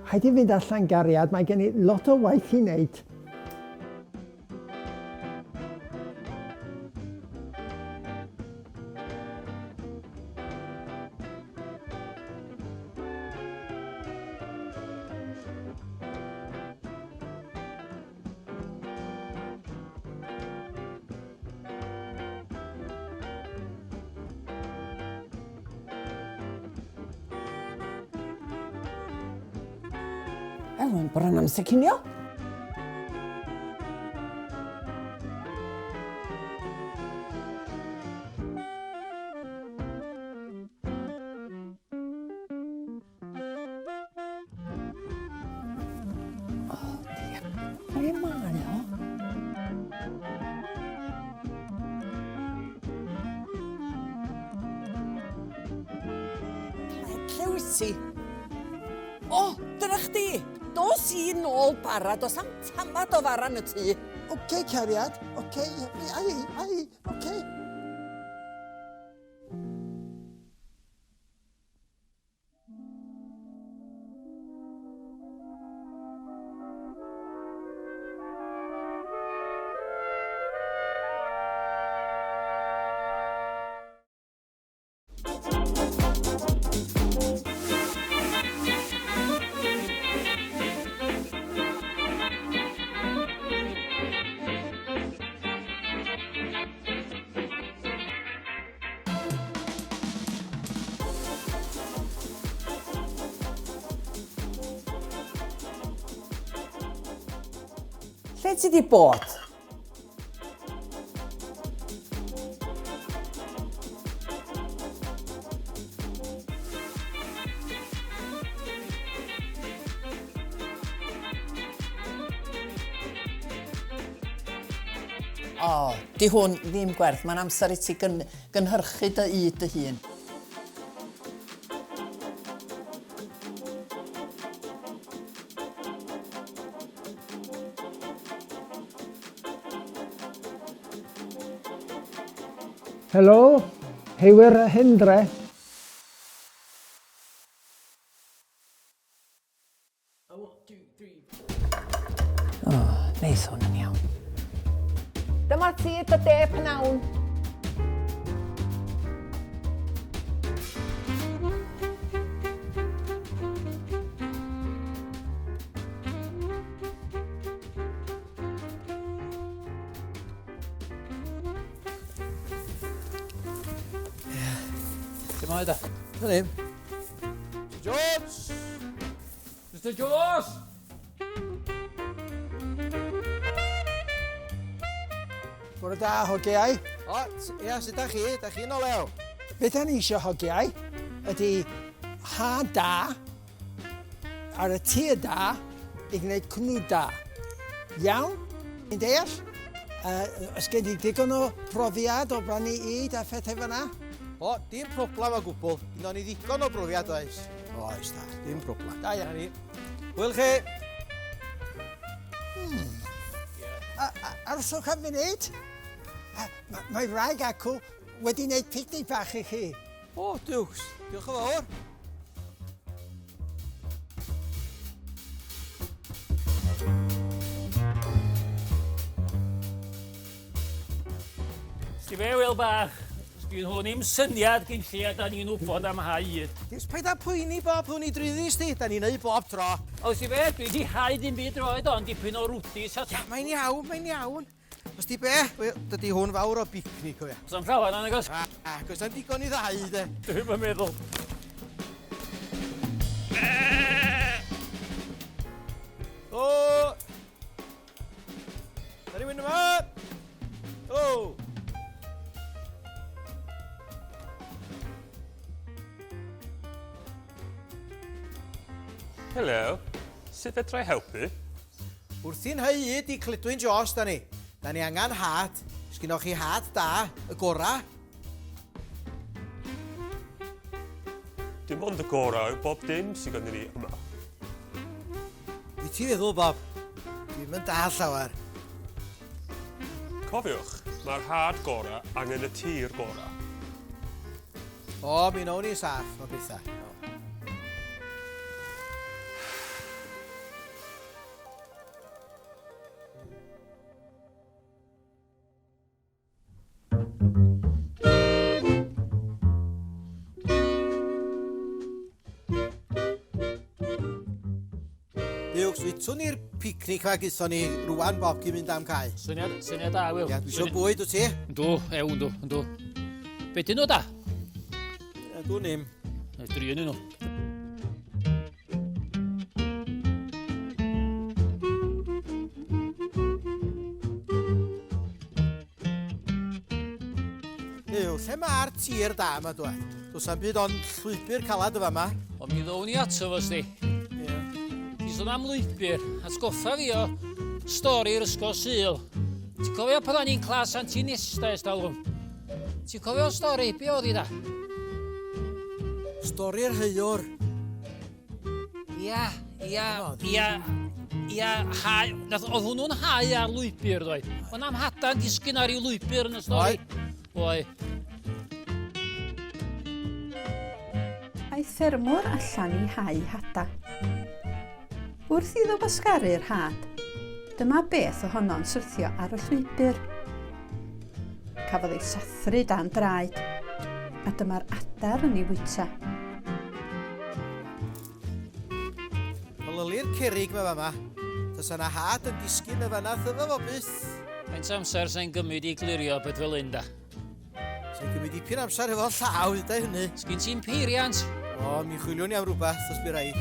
Haid i fynd allan gariad, mae gen i lot o waith i wneud. Ewan, bron amser cinio. Ble mae o? Lle wyt ti? O, dyna chdi! Dos i nôl bara, dos am tamad o fara yn y tŷ. Oce, cariad. Oce, oce. Lle ti di bod? O, di hwn ddim gwerth. Mae'n amser i ti gynhyrchu dy dy hun. Helo, Ffermwr Yn Hau. O, neith hwn yn iawn. Dyma ti dy de pnawn. Dim oed e? Hynny. Mr Jones! Mr Jones! Bore da, hogiau. O, ia, sut da chi? Da chi'n o lew? Be da ni eisiau hogiau ydy ha da ar y tir da i gwneud cwnw da. Iawn? Ni'n deall? Os gen i digon o profiad o brynu id a phethau fyna? O, dim problem o gwbl. Gynno ni ddigon o brofiad oes. Oes da, dim problem. Da iawn. Ni. Hwyl chi. Arswch am funud. Mae wraig acw wedi wneud picnic bach i chi. O, diolch. Diolch yn fawr. Sti fe, Wil bach. Sgyn hwn i'm syniad gyn lle a da ni'n wybod am hau hyd. Dis paid â poeni Bob, hwn i drwyddus di. Da ni'n neud bob tro. O, sti fe, dwi di hau ddim byd roed o'n dipyn o rwdis. Ja, mae'n iawn, mae'n iawn. Os di be, dydy hwn fawr o bicnic o ia. Os am llawan o'n agos? Cos am digon i ddau, de. Dwi'n yn meddwl. O! Da rhywun yma? Helo! Helo, sut fedra i helpu? Wrth i'n hyd i Cludwyn Jones, da ni. Da ni angen had. Sgynnoch chi had da, y gora. Dim ond y gorau yw bob dim sydd ganddyn ni yma. I ti feddwl, Bob? Dwi'n mynd da llawer. Cofiwch, mae'r had gorau angen y tir gorau. O, mi nawn ni saff o bethau. Swn i'r picnic fa gyson ni rwan Bob cyn mynd am cael. Syniad da, Wil. Ia, dwi eisiau bwyd wyt ti? Yndw. Be dyn nhw da? Ia, dwi'n nim. Dri yn nhw. Yw, lle mae'r tir da yma dweud? Does am byd ond llwybr calad y fama. Ond mi ddown ni ato fo, sti. Ia. Ti sôn am lwybr, atgoffa fi o Stori'R Ysgol Sul. Ti'n cofio pan o'n i'n clas antinista ers dalwm? Ti'n cofio stori, be oedd hi da? Stori'r Ffermwr. Ia, hau. Oedd hwnnw'n hau ar lwybr, dweud. Ond am hadan disgyn ar i'w lwybr yn y stori. Oi. Aeth ffermwr allan i hau hada. Wrth iddo basgaru'r had, dyma beth ohono'n syrthio ar y llwybr. Cafodd ei sathru dan draed, a dyma'r adar yn ei wyta. Olyli'r cerig me fama. Does yna had yn disgyn y fana thyfa fo byth. Faint amser sy'n gymryd i glirio beth fel un da? Sy'n gymryd dipyn amser efo llaw, da hynny. Sgyn ti'n peiriant? O, mi chwiliwn ni am rhywbeth, os bydd rhaid.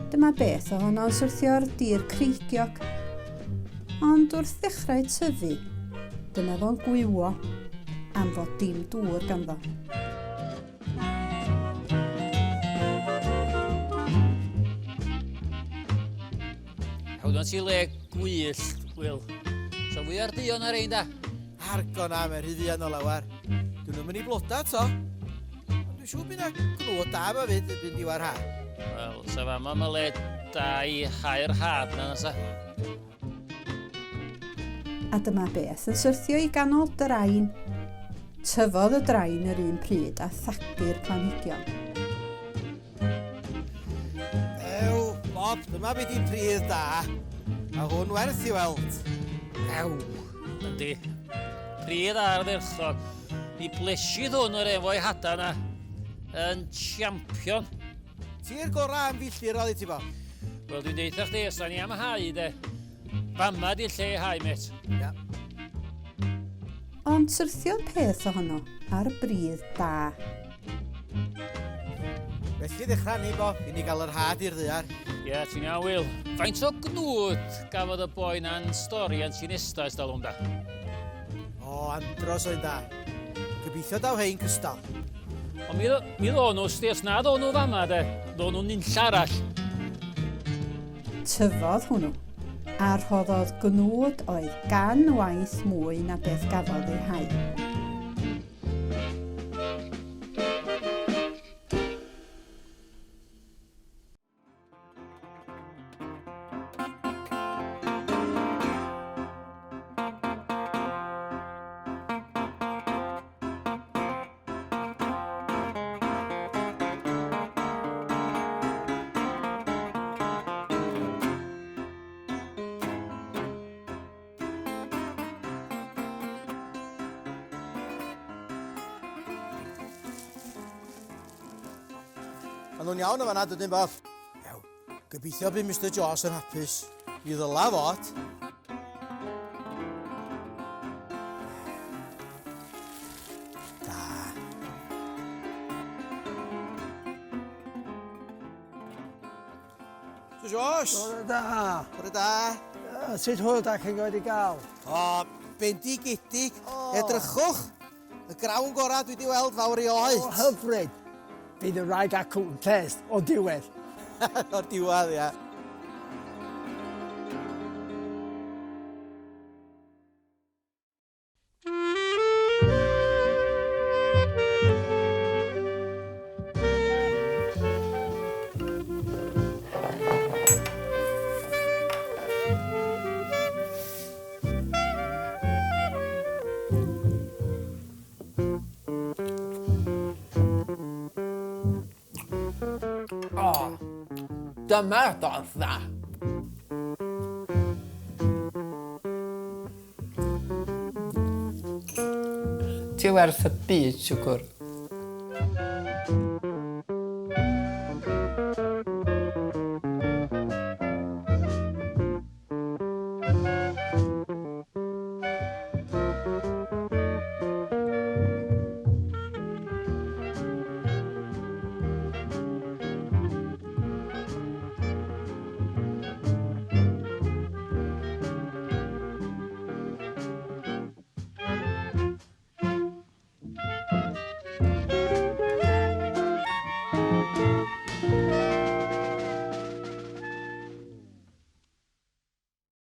Dyma beth ohono'n syrthio'r dir creigiog. Ond wrth ddechrau tyfu, dyma fo'n gwywo am fod dim dŵr ganddo. Hawdon ti le gwyllt, Wil. So fwy ar dion ar ein da? Argon am yr hyddian o lawer. Dwi'n nhw'n mynd i bloda to. Ond dwi'n siŵr bydd yna glwyd da yma fyd yn mynd i war ha. Wel, sa fama ma le da i hau'r had na nasa. A dyma beth yn syrthio i ganol drain. Tyfodd y drain yr un pryd a thagu'r planhigion. Bob, dyma beth i'n pridd da. A hwn werth i weld. Yndi. Pryd ar ddirchog. Mi blesydd hwn yr efo'i hada na. Yn champion. Ti'r gorau am filltir oedd i ti, Bob? Wel, dwi'n deitha chdi, os da ni am hau, de. Fama di'r lle hau, met. Ia. Ond syrthio'r peth ohono ar brydd da. Felly ddechrau ni, Bob, i ni gael yr had i'r ddiar. Ia, ti'n iawn, Wil. Faint o gnwd gafodd y boi na'n stori antinista ers dalwm da? O, andros oedd da. Gobeithio daw hein cystal. Ond mi ddo nhw, sti, os na ddo nhw fama, de. Ddo nhw'n nunll arall. Tyfodd hwnnw, a rhoddodd gnwd oedd gan waith mwy na beth gafodd ei hau. A nhw'n iawn o fanna, dydyn, Bob? Iawn. Gobeithio bydd Mr Jones yn hapus. I ddyla fod. Da. Mr Jones! Bore da. Bore da. Sut hwyl da chi'n gwneud i gael? O, bendigedig. Edrychwch. Y grawn gorau dwi wedi weld fawr i oed. O, hyfryd. Bydd y rhaid acw yn test o diwedd. O'r diwedd, ia. Dyma'r dorf dda. Ti werth y byd, siwgr.